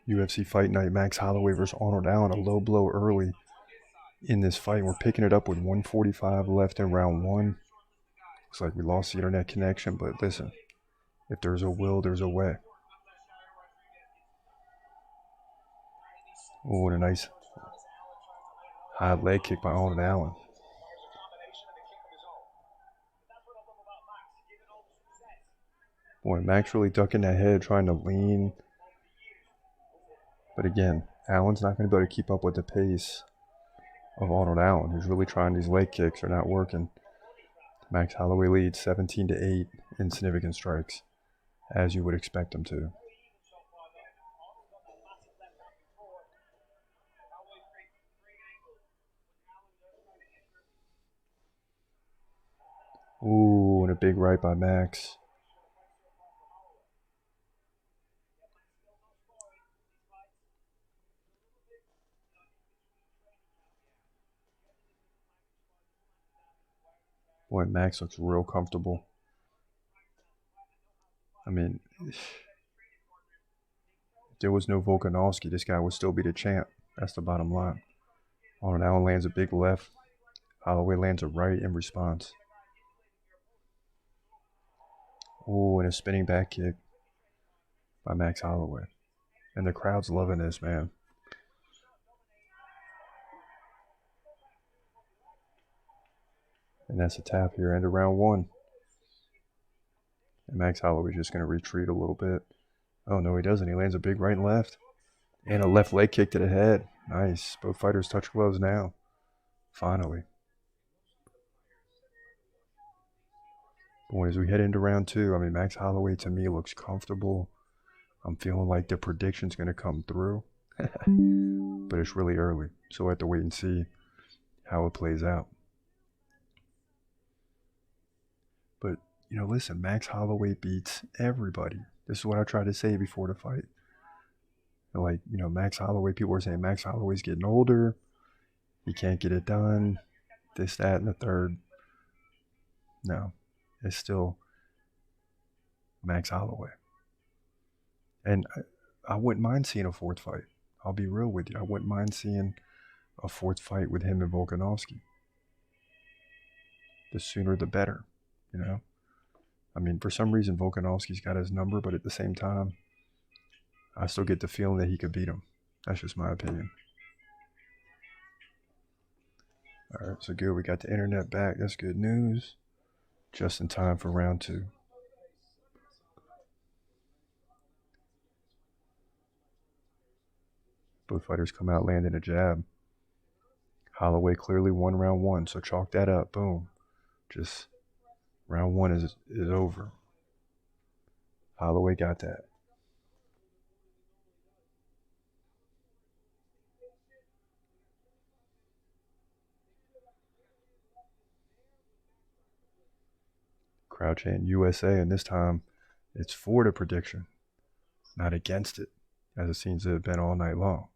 UFC Fight Night, Max Holloway versus Arnold Allen. A low blow early in this fight. We're picking it up with 1:45 left in round one. Looks like we lost the internet connection, but listen, if there's a will, there's a way. Oh, and a nice high leg kick by Arnold Allen. Boy, Max really ducking that head, trying to lean. But again, Allen's not going to be able to keep up with the pace of Arnold Allen, who's really trying. These leg kicks are not working. Max Holloway leads 17-8 in significant strikes, as you would expect him to. Ooh, and a big right by Max. Boy, Max looks real comfortable. I mean, if there was no Volkanovski, this guy would still be the champ. That's the bottom line. Arnold Allen lands a big left. Holloway lands a right in response. Ooh, and a spinning back kick by Max Holloway. And the crowd's loving this, man. And that's a tap here, end of round one. And Max Holloway's just going to retreat a little bit. Oh, no, he doesn't. He lands a big right and left. And a left leg kick to the head. Nice. Both fighters touch gloves now. Finally. Boy, as we head into round two, I mean, Max Holloway to me looks comfortable. I'm feeling like the prediction's going to come through. But it's really early. So we'll have to wait and see how it plays out. But, you know, listen, Max Holloway beats everybody. This is what I tried to say before the fight. Like, you know, Max Holloway, people are saying Max Holloway's getting older. He can't get it done. This, that, and the third. No, it's still Max Holloway. And I wouldn't mind seeing a fourth fight. I'll be real with you. I wouldn't mind seeing a fourth fight with him and Volkanovski. The sooner the better, you know? I mean, for some reason, Volkanovski's got his number, but at the same time, I still get the feeling that he could beat him. That's just my opinion. All right, so good. We got the internet back. That's good news. Just in time for round two. Both fighters come out landing a jab. Holloway clearly won round one, so chalk that up. Boom. Just round one is over. Holloway got that. Crowd chant USA, and this time it's for the prediction, not against it, as it seems to have been all night long.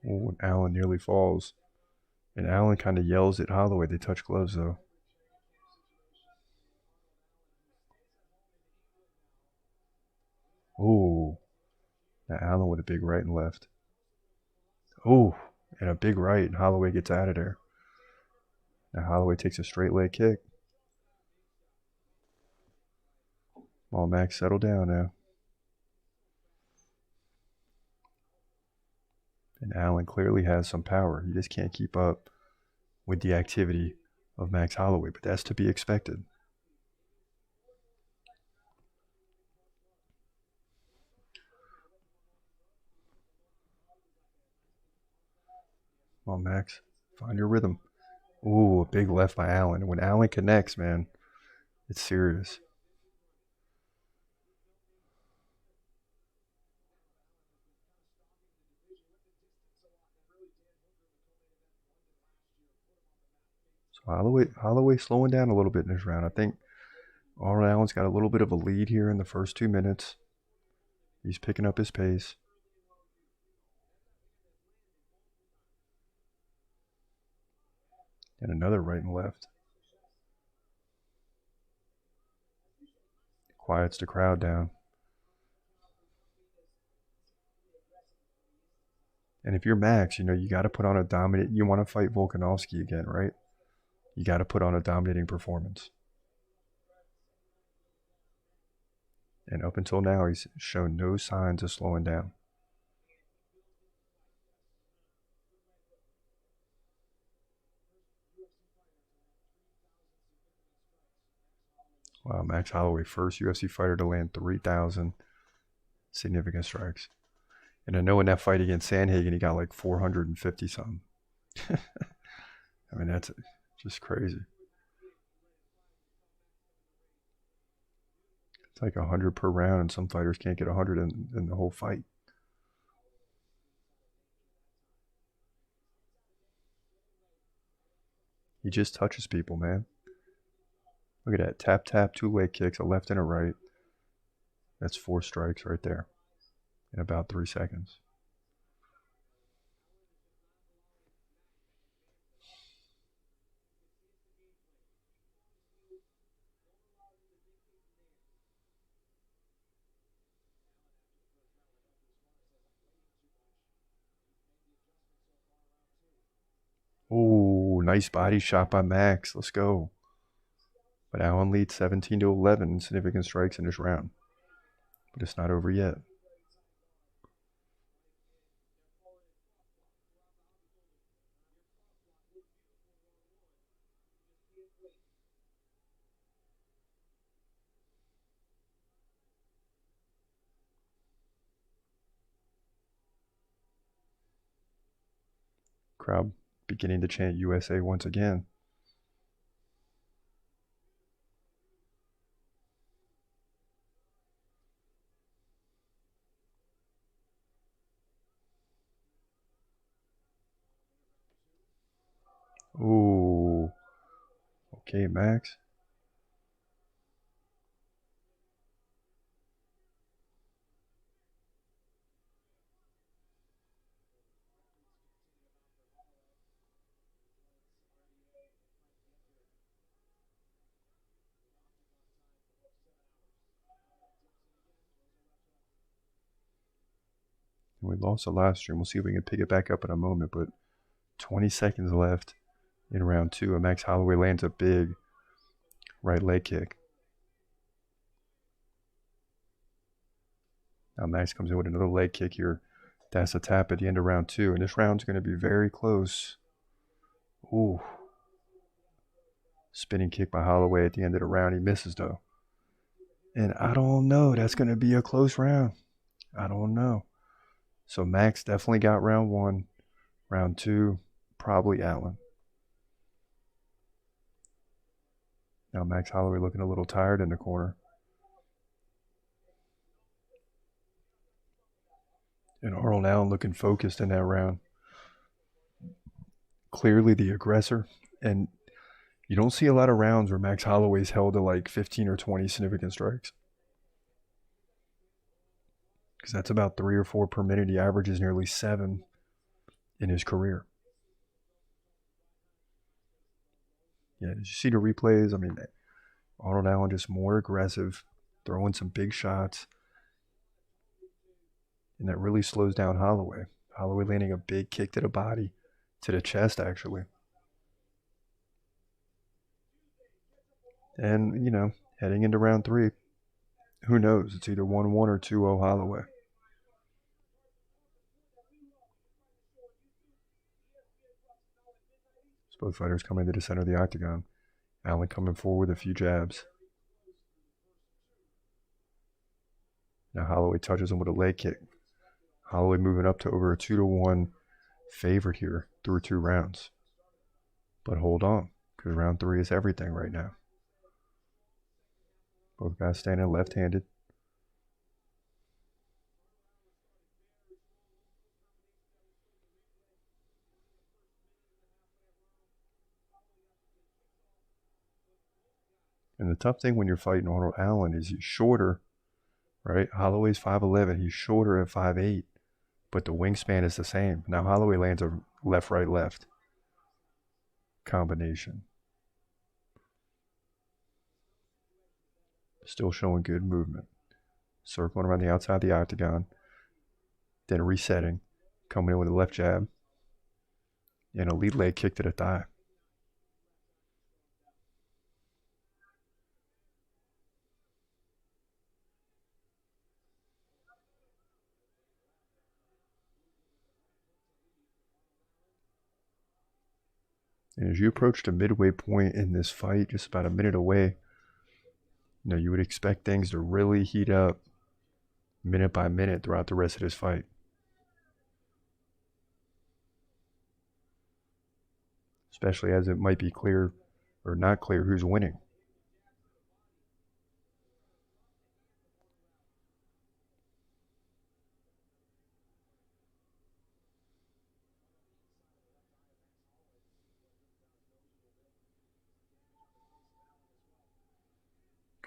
Oh, and Allen nearly falls. And Allen kind of yells at Holloway. They touch gloves, though. Oh, now Allen with a big right and left. Oh, and a big right, and Holloway gets out of there. Now Holloway takes a straight leg kick. Well, Max, settle down now. And Allen clearly has some power. He just can't keep up with the activity of Max Holloway, but that's to be expected. Come on, Max. Find your rhythm. Ooh, a big left by Allen. When Allen connects, man, it's serious. So Holloway slowing down a little bit in this round. I think Arnold Allen's got a little bit of a lead here in the first 2 minutes. He's picking up his pace. And another right and left. Quiets the crowd down. And if you're Max, you got to put on a dominant. You want to fight Volkanovski again, right? You got to put on a dominating performance. And up until now, he's shown no signs of slowing down. Wow, Max Holloway, first UFC fighter to land 3,000 significant strikes. And I know in that fight against Sandhagen, he got like 450 something. I mean, that's just crazy. It's like 100 per round, and some fighters can't get 100 in the whole fight. He just touches people, man. Look at that. Tap, tap, 2 leg kicks, a left and a right. That's 4 strikes right there in about 3 seconds. Oh, nice body shot by Max. Let's go. But Allen leads 17-11 in significant strikes in this round. But it's not over yet. Crowd beginning to chant USA once again. Ooh. Okay, Max. We lost the last stream. We'll see if we can pick it back up in a moment, but 20 seconds left in round 2, and Max Holloway lands a big right leg kick. Now Max comes in with another leg kick here. That's a tap at the end of round 2, and this round's going to be very close. Ooh. Spinning kick by Holloway at the end of the round. He misses, though. And I don't know. That's going to be a close round. I don't know. So Max definitely got round 1. Round 2, probably Allen. Now Max Holloway looking a little tired in the corner. And Arnold Allen looking focused in that round. Clearly the aggressor. And you don't see a lot of rounds where Max Holloway's held to like 15 or 20 significant strikes. Because that's about 3 or 4 per minute. He averages nearly 7 in his career. Yeah, did you see the replays? I mean, Arnold Allen just more aggressive, throwing some big shots. And that really slows down Holloway. Holloway landing a big kick to the body, to the chest, actually. And, heading into round 3, who knows? It's either 1-1 or 2-0 Holloway. Both fighters coming to the center of the octagon. Allen coming forward with a few jabs. Now Holloway touches him with a leg kick. Holloway moving up to over a 2-1 favorite here through 2 rounds. But hold on, because round 3 is everything right now. Both guys standing left-handed. And the tough thing when you're fighting Arnold Allen is he's shorter, right? Holloway's 5'11", he's shorter at 5'8", but the wingspan is the same. Now Holloway lands a left-right-left combination. Still showing good movement. Circling around the outside of the octagon. Then resetting. Coming in with a left jab. And a lead leg kick to the thigh. And as you approach the midway point in this fight, just about a minute away, you would expect things to really heat up minute by minute throughout the rest of this fight. Especially as it might be clear or not clear who's winning.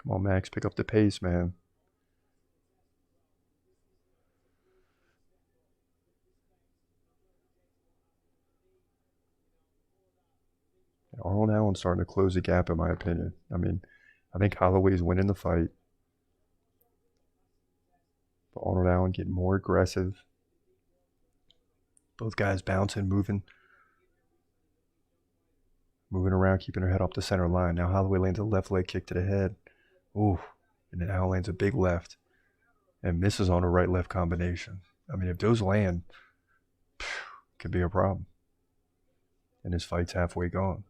Come on, Max, pick up the pace, man. Arnold Allen's starting to close the gap, in my opinion. I think Holloway's winning the fight. But Arnold Allen getting more aggressive. Both guys bouncing, moving around, keeping their head off the center line. Now Holloway lands a left leg kick to the head. Ooh, and then Allen lands a big left and misses on a right-left combination. If those land, could be a problem. And this fight's halfway gone.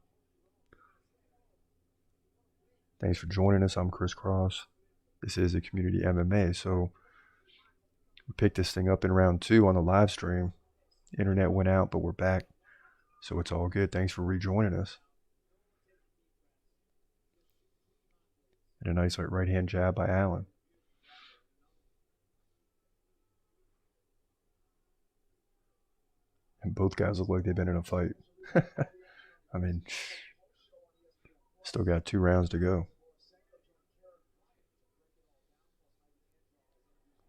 Thanks for joining us. I'm Chris Cross. This is a community MMA. So we picked this thing up in round 2 on the live stream. Internet went out, but we're back. So it's all good. Thanks for rejoining us. And a nice right-hand jab by Allen. And both guys look like they've been in a fight. Still got 2 rounds to go.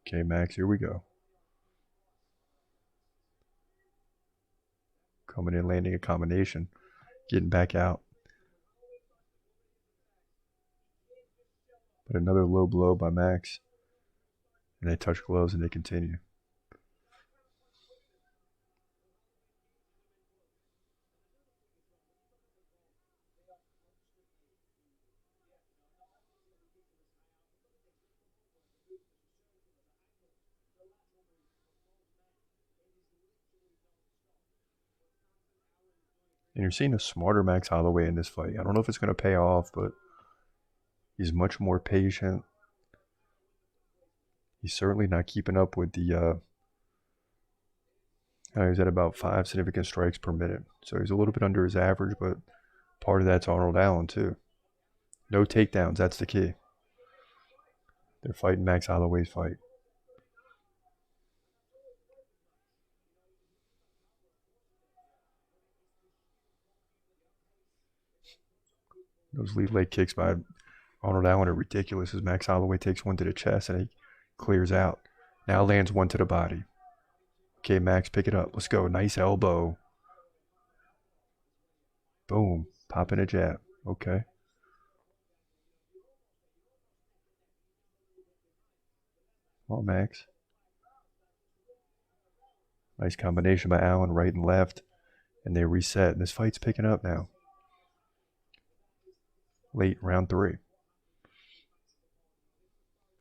Okay, Max, here we go. Coming in, landing a combination. Getting back out. But another low blow by Max. And they touch gloves and they continue. And you're seeing a smarter Max Holloway in this fight. I don't know if it's going to pay off, but he's much more patient. He's certainly not keeping up with the... he's at about 5 significant strikes per minute. So he's a little bit under his average, but part of that's Arnold Allen too. No takedowns, that's the key. They're fighting Max Holloway's fight. Those lead leg kicks by Arnold Allen are ridiculous as Max Holloway takes one to the chest and he clears out. Now lands one to the body. Okay, Max, pick it up. Let's go. Nice elbow. Boom. Popping a jab. Okay. Come on, Max. Nice combination by Allen, right and left. And they reset. And this fight's picking up now. Late round 3.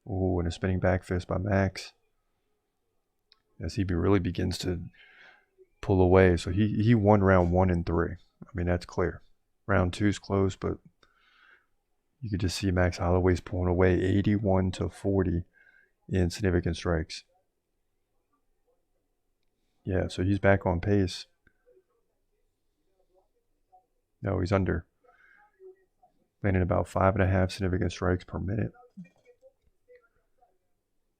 Ooh, and a spinning back fist by Max. As he really begins to pull away. So he won round 1 and 3. That's clear. Round 2's close, but you could just see Max Holloway's pulling away 81-40 in significant strikes. Yeah, so he's back on pace. No, he's under. Landing about 5.5 significant strikes per minute.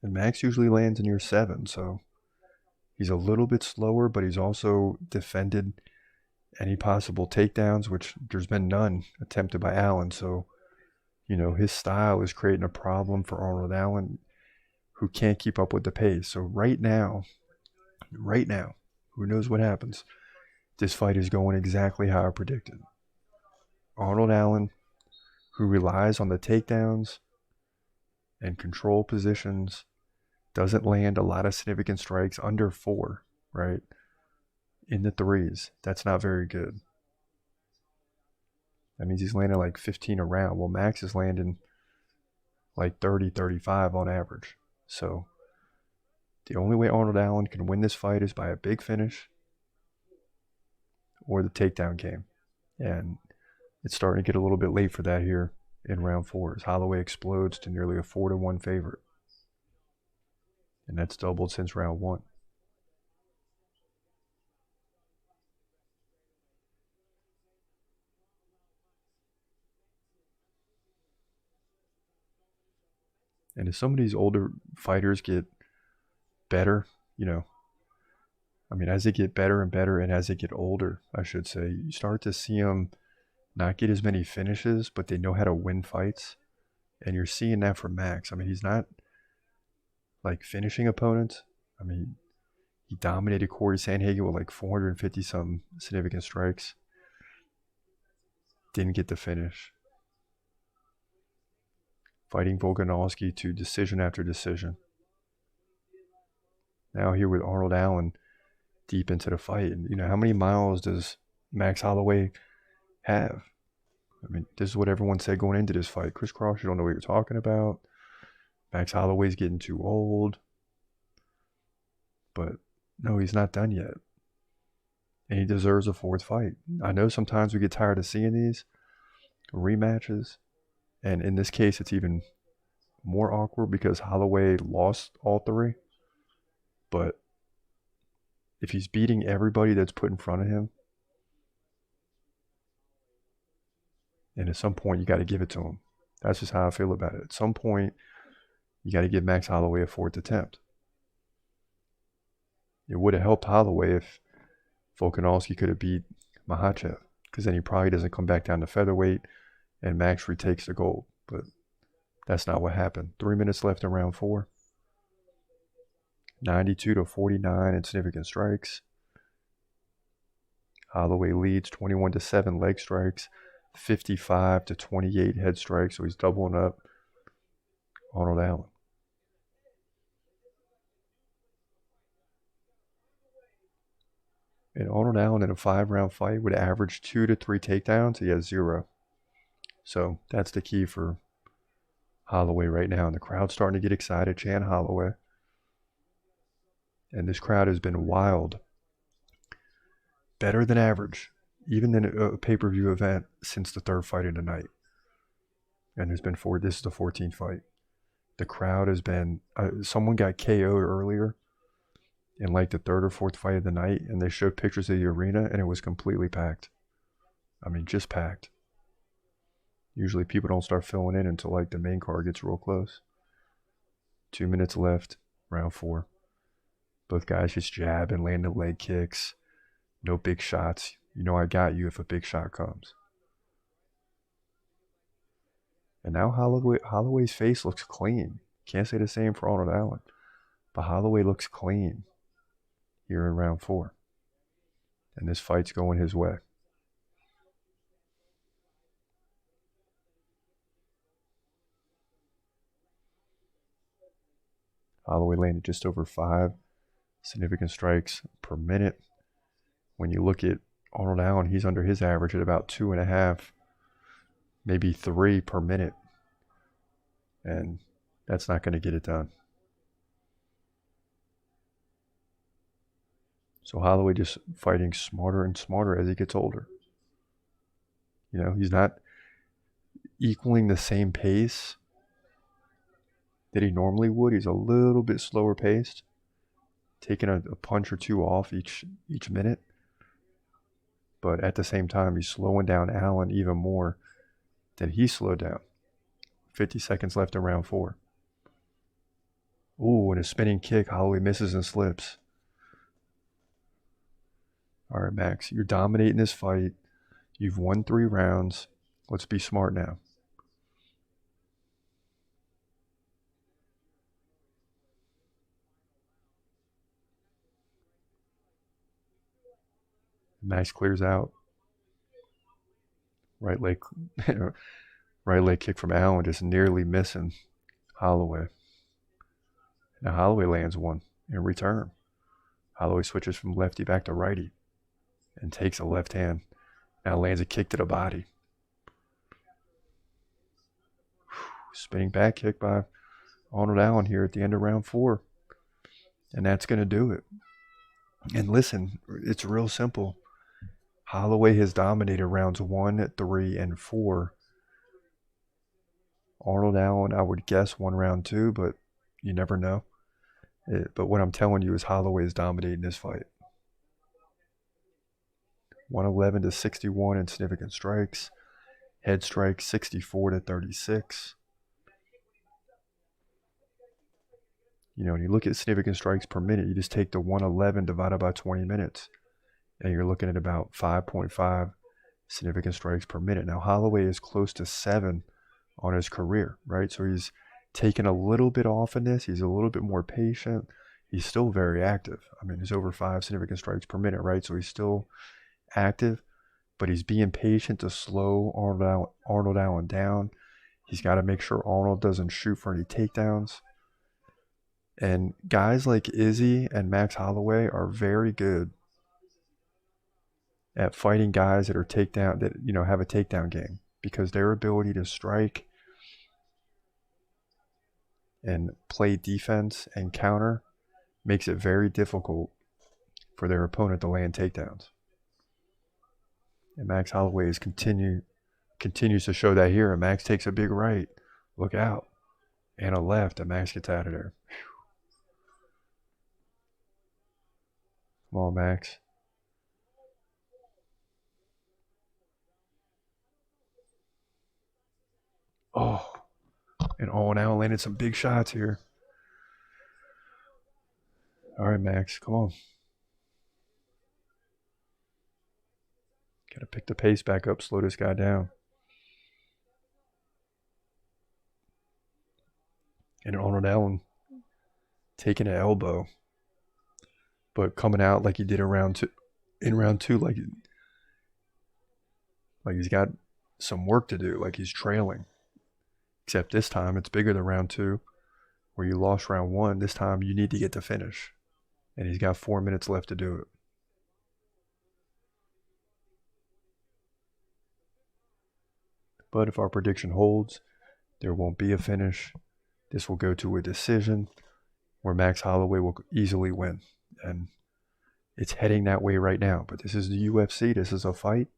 And Max usually lands near 7, so he's a little bit slower, but he's also defended any possible takedowns, which there's been none attempted by Allen. So, his style is creating a problem for Arnold Allen, who can't keep up with the pace. So right now, who knows what happens? This fight is going exactly how I predicted. Arnold Allen, who relies on the takedowns, and control positions, doesn't land a lot of significant strikes under 4, right? In the 3s. That's not very good. That means he's landing like 15 a round. Well, Max is landing like 30, 35 on average. So the only way Arnold Allen can win this fight is by a big finish or the takedown game. And it's starting to get a little bit late for that here in round 4 as Holloway explodes to nearly a 4-1 favorite. And that's doubled since round 1. And as some of these older fighters get better, as they get better and better, and as they get older, I should say, you start to see them not get as many finishes, but they know how to win fights. And you're seeing that from Max. He's not like finishing opponents. He dominated Corey Sandhagen with like 450 some significant strikes. Didn't get the finish. Fighting Volkanovski to decision after decision. Now here with Arnold Allen deep into the fight. And how many miles does Max Holloway have? This is what everyone said going into this fight. Chris Cross, you don't know what you're talking about. Max Holloway's getting too old. But no, he's not done yet. And he deserves a 4th fight. I know sometimes we get tired of seeing these rematches. And in this case, it's even more awkward because Holloway lost all 3. But if he's beating everybody that's put in front of him, and at some point you got to give it to him. That's just how I feel about it. At some point, you got to give Max Holloway a 4th attempt. It would have helped Holloway if Volkanovski could have beat Makhachev, because then he probably doesn't come back down to featherweight and Max retakes the gold. But that's not what happened. 3 minutes left in round 4. 92-49 in significant strikes. Holloway leads 21-7 leg strikes, 55-28 head strikes, so he's doubling up Arnold Allen. And Arnold Allen in a 5-round fight would average 2 to 3 takedowns. He has 0. So that's the key for Holloway right now. And the crowd's starting to get excited, chant Holloway. And this crowd has been wild. Better than average, even than a pay-per-view event since the 3rd fight of the night. And there's been 4. This is the 14th fight. The crowd has been, someone got KO'd earlier in like the 3rd or 4th fight of the night, and they showed pictures of the arena, and it was completely packed. Just packed. Usually people don't start filling in until like the main card gets real close. 2 minutes left, round 4. Both guys just jab and land the leg kicks. No big shots. I got you if a big shot comes. And now Holloway's face looks clean. Can't say the same for Arnold Allen. But Holloway looks clean here in round 4. And this fight's going his way. Holloway landed just over 5 significant strikes per minute. When you look at Arnold Allen, he's under his average at about 2.5, maybe 3 per minute. And that's not going to get it done. So Holloway just fighting smarter and smarter as he gets older. He's not equaling the same pace that he normally would. He's a little bit slower paced, taking a punch or 2 off each minute. But at the same time, he's slowing down Allen even more than he slowed down. 50 seconds left in round 4. Ooh, and a spinning kick. Holloway misses and slips. All right, Max, you're dominating this fight. You've won 3 rounds. Let's be smart now. Max clears out. Right leg kick from Allen, just nearly missing Holloway. Now Holloway lands one in return. Holloway switches from lefty back to righty and takes a left hand. Now lands a kick to the body. Spinning back kick by Arnold Allen here at the end of round 4. And that's going to do it. And listen, it's real simple. Holloway has dominated rounds 1, 3, and 4. Arnold Allen, I would guess, won round 2, but you never know. But what I'm telling you is Holloway is dominating this fight. 111 to 61 in significant strikes. Head strikes 64 to 36. You know, when you look at significant strikes per minute, you just take the 111 divided by 20 minutes, and you're looking at about 5.5 significant strikes per minute. Now, Holloway is close to 7 on his career, right? So he's taken a little bit off in this. He's a little bit more patient. He's still very active. I mean, there's over 5 significant strikes per minute, right? So he's still active, but he's being patient to slow Arnold Allen down. He's got to make sure Arnold doesn't shoot for any takedowns. And guys like Izzy and Max Holloway are very good at fighting guys that are have a takedown game, because their ability to strike and play defense and counter makes it very difficult for their opponent to land takedowns. And Max Holloway continues to show that here. And Max takes a big right. Look out. And a left, and Max gets out of there. Come on, Max. Oh, and Arnold Allen landed some big shots here. All right, Max, come on. Got to pick the pace back up, slow this guy down. And Arnold Allen taking an elbow, but coming out like he did in round two, like he's got some work to do, like he's trailing. Except this time it's bigger than round 2, where you lost round 1. This time you need to get the finish. And he's got 4 minutes left to do it. But if our prediction holds, there won't be a finish. This will go to a decision where Max Holloway will easily win. And it's heading that way right now. But this is the UFC. This is a fight.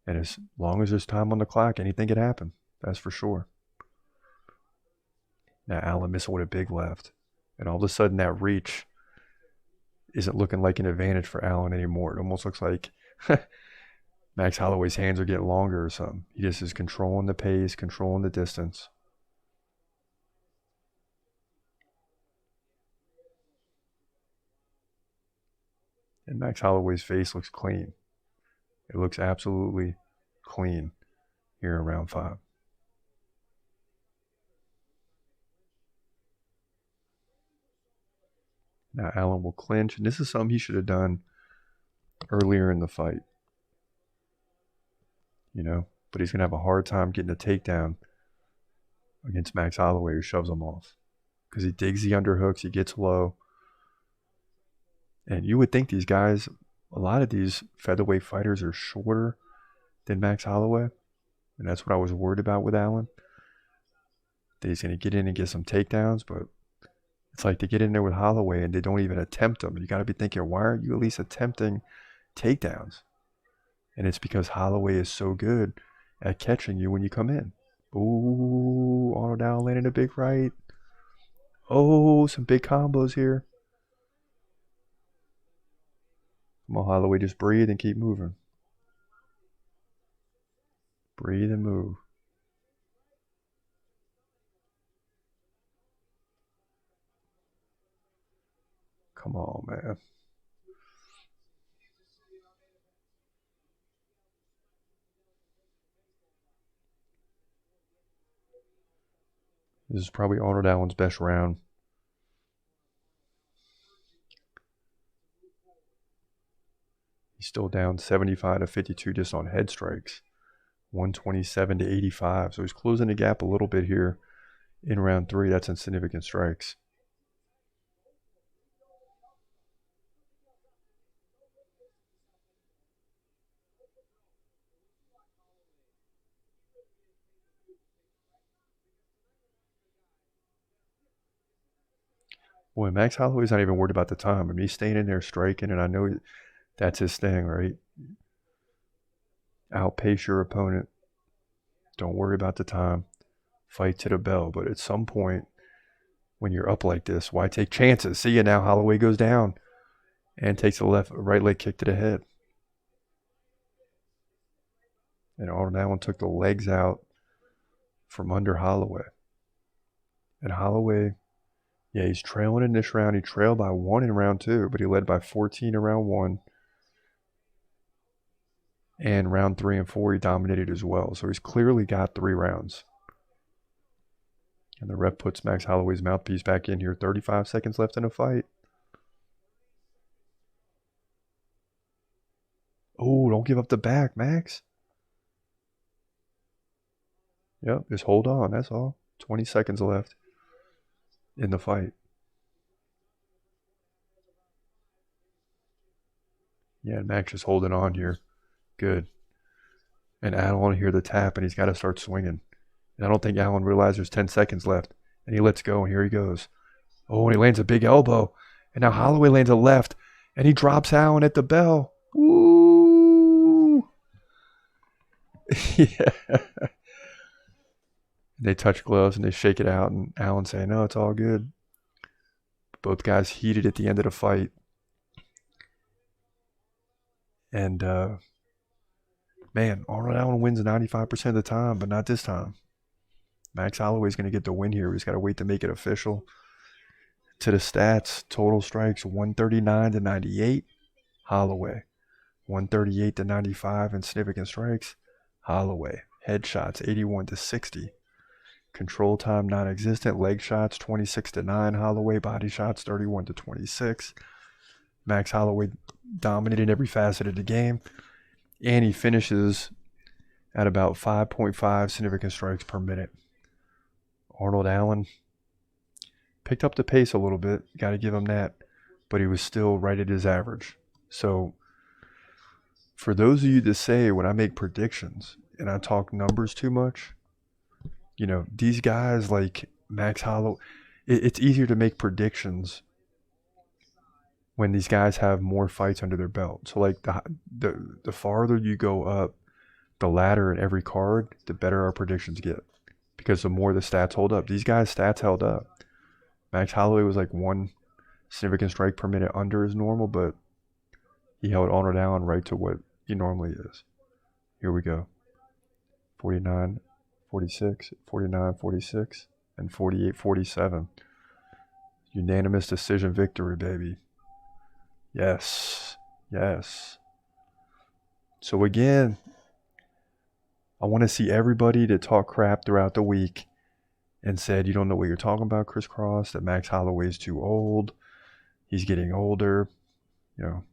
And as long as there's time on the clock, anything can happen. That's for sure. Now Allen missing with a big left. And all of a sudden that reach isn't looking like an advantage for Allen anymore. It almost looks like Max Holloway's hands are getting longer or something. He just is controlling the pace, controlling the distance. And Max Holloway's face looks clean. It looks absolutely clean here in round 5. Now Allen will clinch, and this is something he should have done earlier in the fight. But he's going to have a hard time getting a takedown against Max Holloway, who shoves him off. Because he digs the underhooks, he gets low. And you would think these guys, a lot of these featherweight fighters are shorter than Max Holloway. And that's what I was worried about with Allen. That he's going to get in and get some takedowns, but it's like they get in there with Holloway and they don't even attempt them. You got to be thinking, why aren't you at least attempting takedowns? And it's because Holloway is so good at catching you when you come in. Ooh, Arnold Allen landing a big right. Oh, some big combos here. Come on, Holloway, just breathe and keep moving. Breathe and move. Come on, man. This is probably Arnold Allen's best round. He's still down 75 to 52 just on head strikes. 127 to 85. So he's closing the gap a little bit here in round 3. That's in significant strikes. Boy, Max Holloway's not even worried about the time. I mean, he's staying in there striking, and I know that's his thing, right? Outpace your opponent. Don't worry about the time. Fight to the bell. But at some point, when you're up like this, why take chances? See ya now. Holloway goes down and takes a right leg kick to the head. And Arnold Allen took the legs out from under Holloway. And Holloway, yeah, he's trailing in this round. He trailed by 1 in round 2, but he led by 14 in round 1. And round 3 and 4, he dominated as well. So he's clearly got 3 rounds. And the ref puts Max Holloway's mouthpiece back in here. 35 seconds left in the fight. Oh, don't give up the back, Max. Yep, just hold on. That's all. 20 seconds left in the fight. Yeah, Max is holding on here. Good. And Allen hear the tap, and he's got to start swinging. And I don't think Allen realizes there's 10 seconds left. And he lets go, and here he goes. Oh, and he lands a big elbow. And now Holloway lands a left, and he drops Allen at the bell. Ooh. Yeah. They touch gloves, and they shake it out, and Allen saying, no, it's all good. Both guys heated at the end of the fight. And, man, Arnold Allen wins 95% of the time, but not this time. Max Holloway's going to get the win here. We just got to wait to make it official. To the stats, total strikes 139 to 98. Holloway. 138 to 95 in significant strikes. Holloway. Headshots 81 to 60. Control time non-existent. Leg shots 26 to 9. Holloway. Body shots 31 to 26. Max Holloway dominated every facet of the game. And he finishes at about 5.5 significant strikes per minute. Arnold Allen picked up the pace a little bit. Got to give him that. But he was still right at his average. So for those of you that say when I make predictions and I talk numbers too much, you know, these guys like Max Holloway, it's easier to make predictions when these guys have more fights under their belt. So like the farther you go up the ladder in every card, the better our predictions get. Because the more the stats hold up. These guys' stats held up. Max Holloway was like 1 significant strike per minute under his normal, but he held Arnold Allen right to what he normally is. Here we go. 49, 46, 49, 46, and 48, 47. Unanimous decision victory, baby. Yes. Yes. So again, I want to see everybody that talk crap throughout the week and said, you don't know what you're talking about, Chris Cross, that Max Holloway's too old. He's getting older. You know,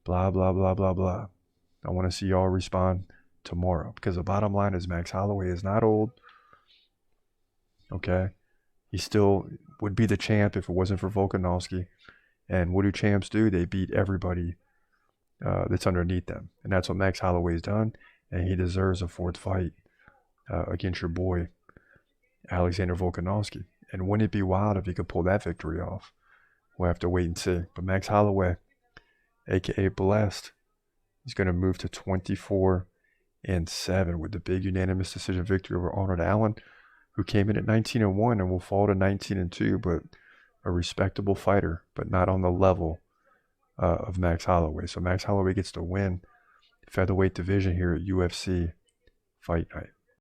blah, blah, blah, blah, blah. I want to see y'all respond tomorrow because the bottom line is Max Holloway is not old. Okay. He still would be the champ if it wasn't for Volkanovski. And what do champs do? They beat everybody that's underneath them. And that's what Max Holloway's done. And he deserves a 4th fight against your boy, Alexander Volkanovski. And wouldn't it be wild if he could pull that victory off? We'll have to wait and see. But Max Holloway, a.k.a. Blessed, he's going to move to 24-7 with the big unanimous decision victory over Arnold Allen, who came in at 19-1 and will fall to 19-2, but a respectable fighter, but not on the level of Max Holloway. So Max Holloway gets to win featherweight division here at UFC Fight Night.